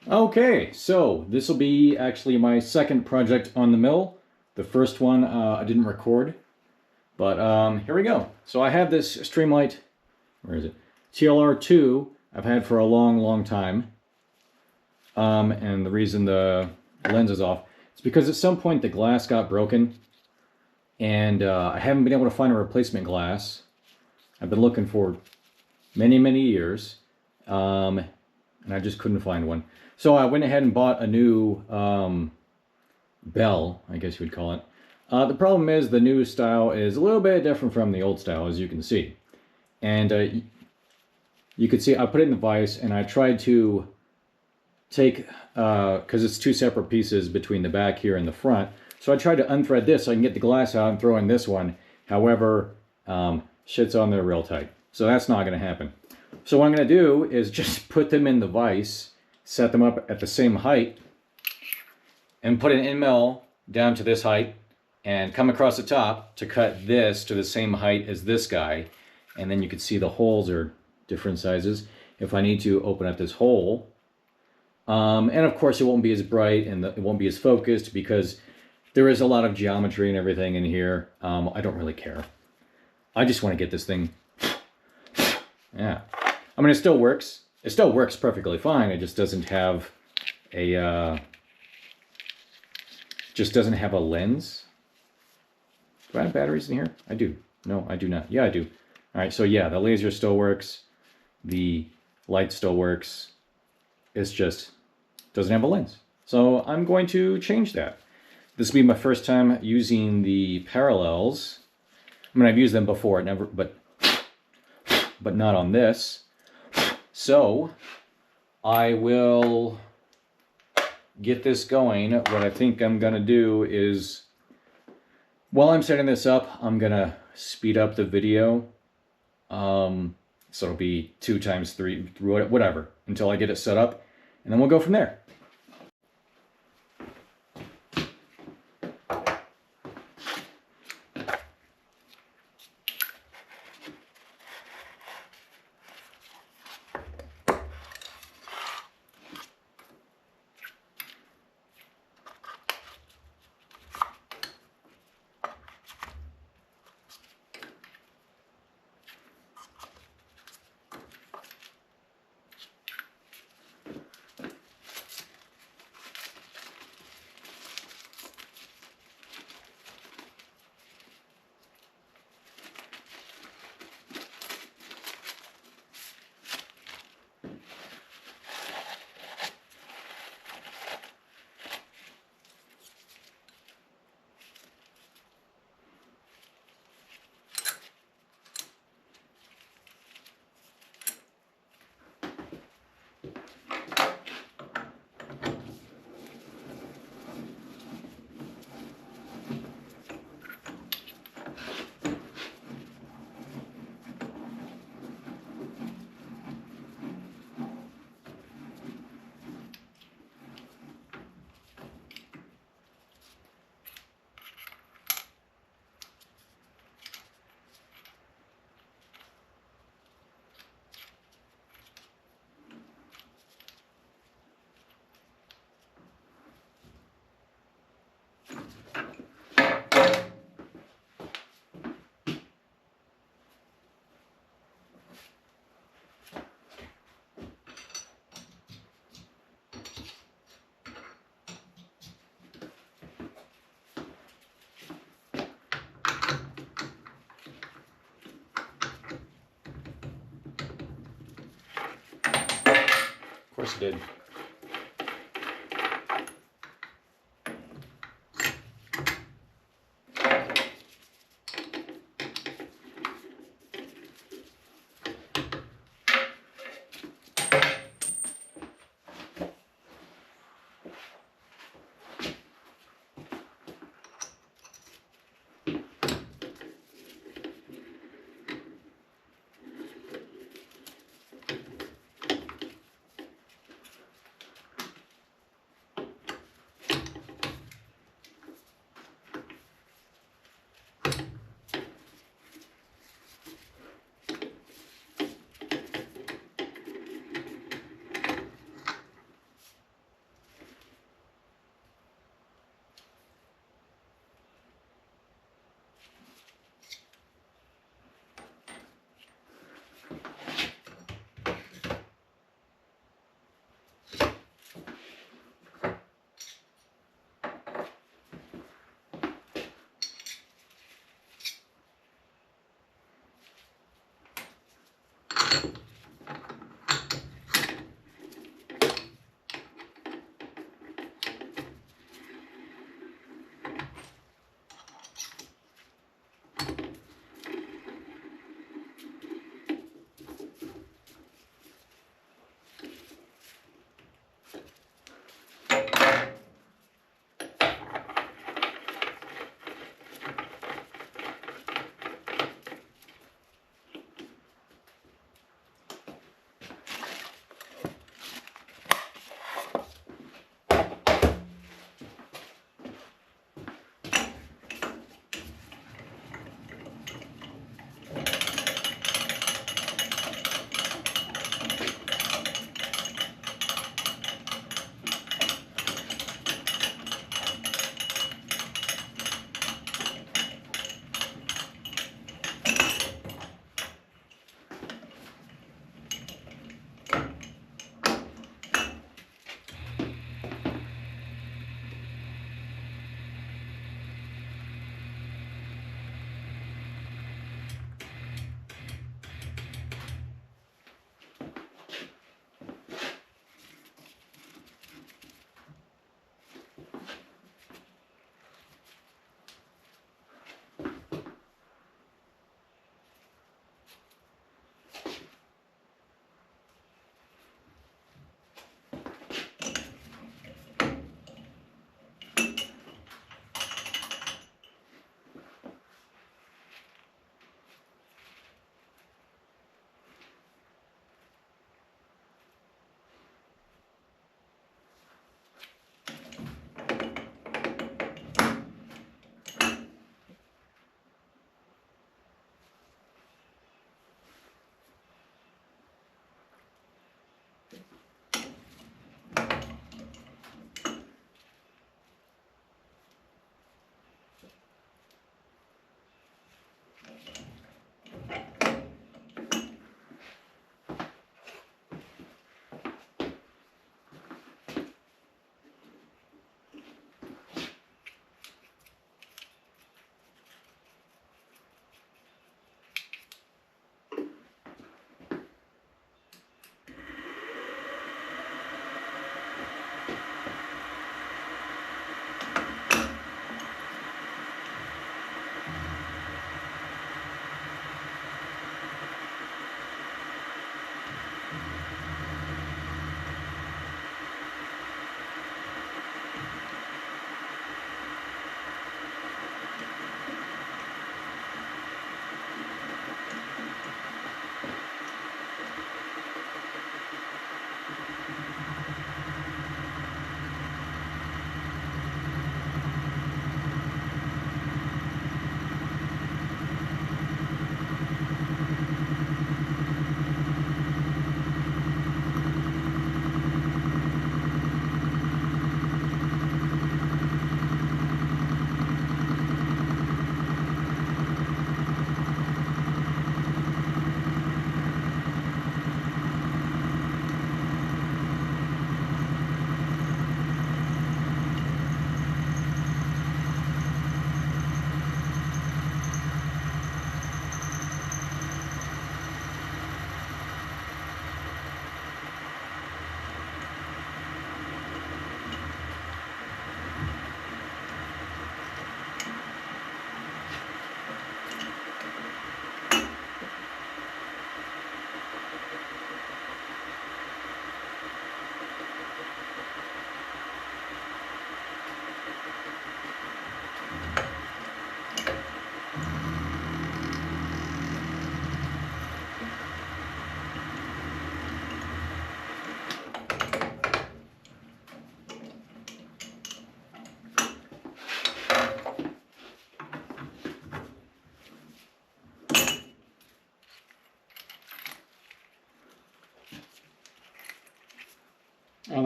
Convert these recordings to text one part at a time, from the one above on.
Okay, so this will be actually my second project on the mill. The first one I didn't record, but here we go. So I have this Streamlight, where is it? TLR2 I've had for a long, long time. And the reason the lens is off, it's because at some point the glass got broken, and I haven't been able to find a replacement glass. I've been looking for many, many years, and I just couldn't find one. So I went ahead and bought a new bell, I guess you would call it. The problem is the new style is a little bit different from the old style, as you can see. And you can see I put it in the vise, and I tried to take, because it's two separate pieces between the back here and the front. So I tried to unthread this so I can get the glass out and throw in this one. However, shit's on there real tight. So that's not going to happen. So what I'm going to do is just put them in the vise, set them up at the same height, and put an end mill down to this height, and come across the top to cut this to the same height as this guy. And then you can see the holes are different sizes. If I need to open up this hole, and of course it won't be as bright and it won't be as focused because there is a lot of geometry and everything in here. I don't really care. I just want to get this thing. Yeah. I mean, it still works. It still works perfectly fine. It just doesn't have a lens. Do I have batteries in here? I do. No, I do not. Yeah, I do. All right, so yeah, the laser still works. The light still works. It's just doesn't have a lens. So I'm going to change that. This will be my first time using the parallels. I mean, I've used them before, but not on this. So I will get this going. What I think I'm gonna do is, while I'm setting this up, I'm gonna speed up the video. So it'll be 2 times 3, whatever, until I get it set up, and then we'll go from there. Of course it did.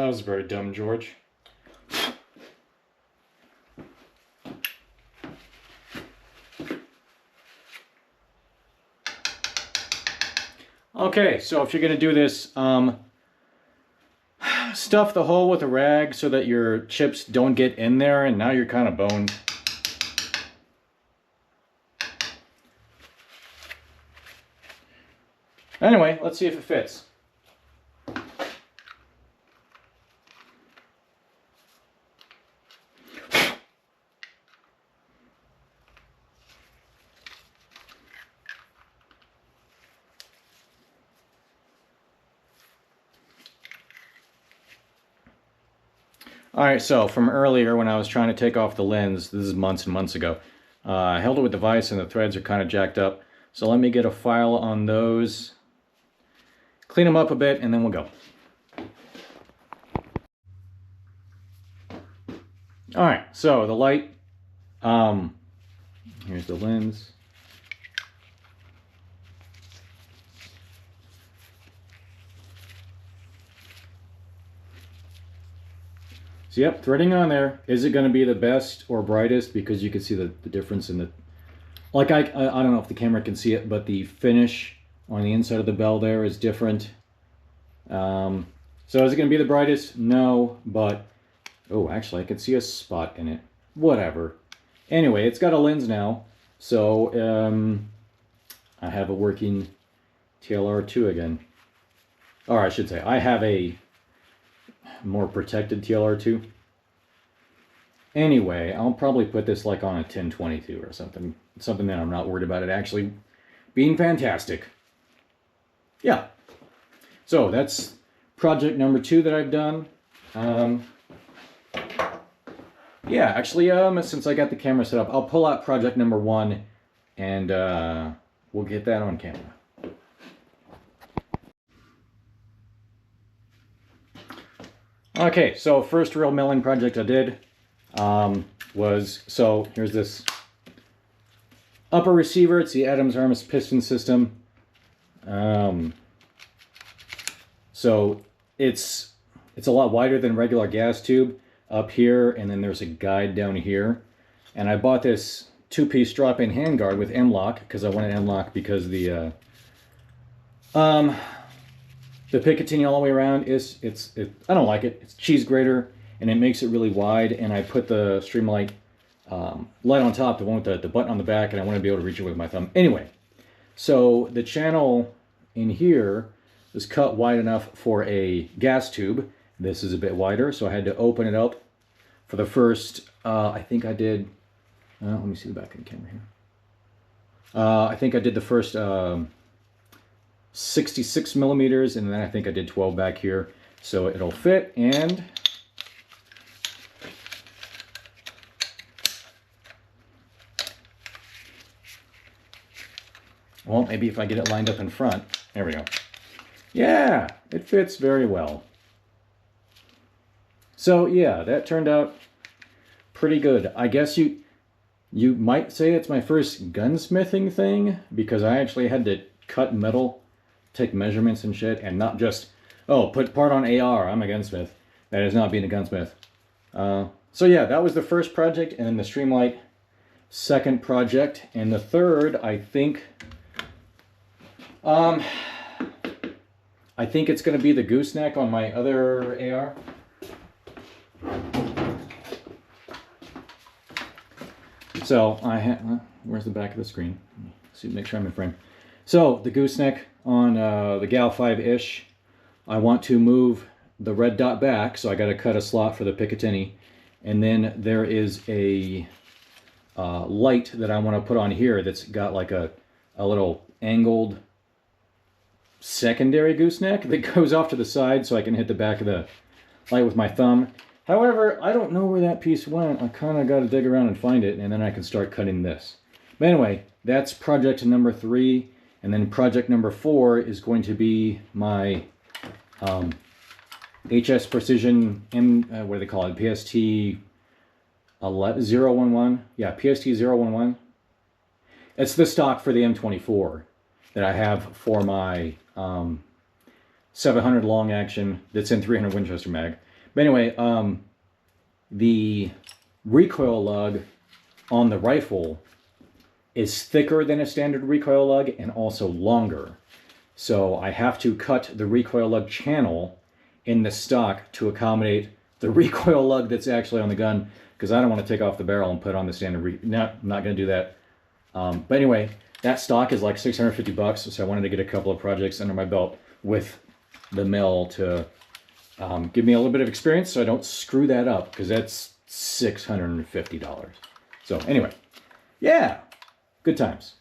that was very dumb, George. Okay, so if you're going to do this, stuff the hole with a rag so that your chips don't get in there, and now you're kind of boned. Anyway, let's see if it fits. Alright, so from earlier when I was trying to take off the lens, this is months and months ago, I held it with the vise and the threads are kind of jacked up. So let me get a file on those, clean them up a bit, and then we'll go. Alright, so the light, here's the lens. So yep, threading on there. Is it going to be the best or brightest? Because you can see the difference in the... Like, I don't know if the camera can see it, but the finish on the inside of the bell there is different. So is it going to be the brightest? No, but... Oh, actually, I can see a spot in it. Whatever. Anyway, it's got a lens now. So, I have a working TLR2 again. Or I should say, I have a more protected TLR2. Anyway, I'll probably put this like on a 1022 or something. Something that I'm not worried about it actually being fantastic. Yeah. So that's project number 2 that I've done. Yeah, actually, since I got the camera set up, I'll pull out project number 1 and we'll get that on camera. Okay, so first real milling project I did was, so here's this upper receiver. It's the Adams Armas piston system. So it's a lot wider than regular gas tube up here, and then there's a guide down here. And I bought this 2-piece drop-in handguard with M-LOK because I wanted M-LOK because the Picatinny all the way around I don't like it. It's cheese grater and it makes it really wide, and I put the Streamlight light on top, the one with the button on the back, and I want to be able to reach it with my thumb. Anyway, so the channel in here is cut wide enough for a gas tube. This is a bit wider, so I had to open it up for the first, I think I did, let me see the back of the camera here. I think I did the first 66 millimeters, and then I think I did 12 back here. So it'll fit, and well, maybe if I get it lined up in front. There we go. Yeah, it fits very well. So yeah, that turned out pretty good. I guess you might say it's my first gunsmithing thing, because I actually had to cut metal, take measurements and shit, and not just, oh, put part on AR, I'm a gunsmith. That is not being a gunsmith. So yeah, that was the first project, and then the Streamlight second project, and the third, I think it's going to be the gooseneck on my other AR. So I have, where's the back of the screen? See, make sure I'm in frame. So the gooseneck on the Gal 5-ish, I want to move the red dot back, so I got to cut a slot for the Picatinny, and then there is a light that I want to put on here that's got like a little angled secondary gooseneck that goes off to the side, so I can hit the back of the light with my thumb. However, I don't know where that piece went. I kind of got to dig around and find it, and then I can start cutting this. But anyway, that's project number 3, and then project number 4 is going to be my HS Precision what do they call it? PST 011. Yeah, PST 011. It's the stock for the M24 that I have for my 700 long action that's in 300 Winchester mag. But anyway, the recoil lug on the rifle is thicker than a standard recoil lug and also longer. So I have to cut the recoil lug channel in the stock to accommodate the recoil lug that's actually on the gun, because I don't want to take off the barrel and put on the standard. No, I'm not going to do that. But anyway, that stock is like 650 bucks, so I wanted to get a couple of projects under my belt with the mill to give me a little bit of experience so I don't screw that up, because that's $650. So anyway, yeah, good times.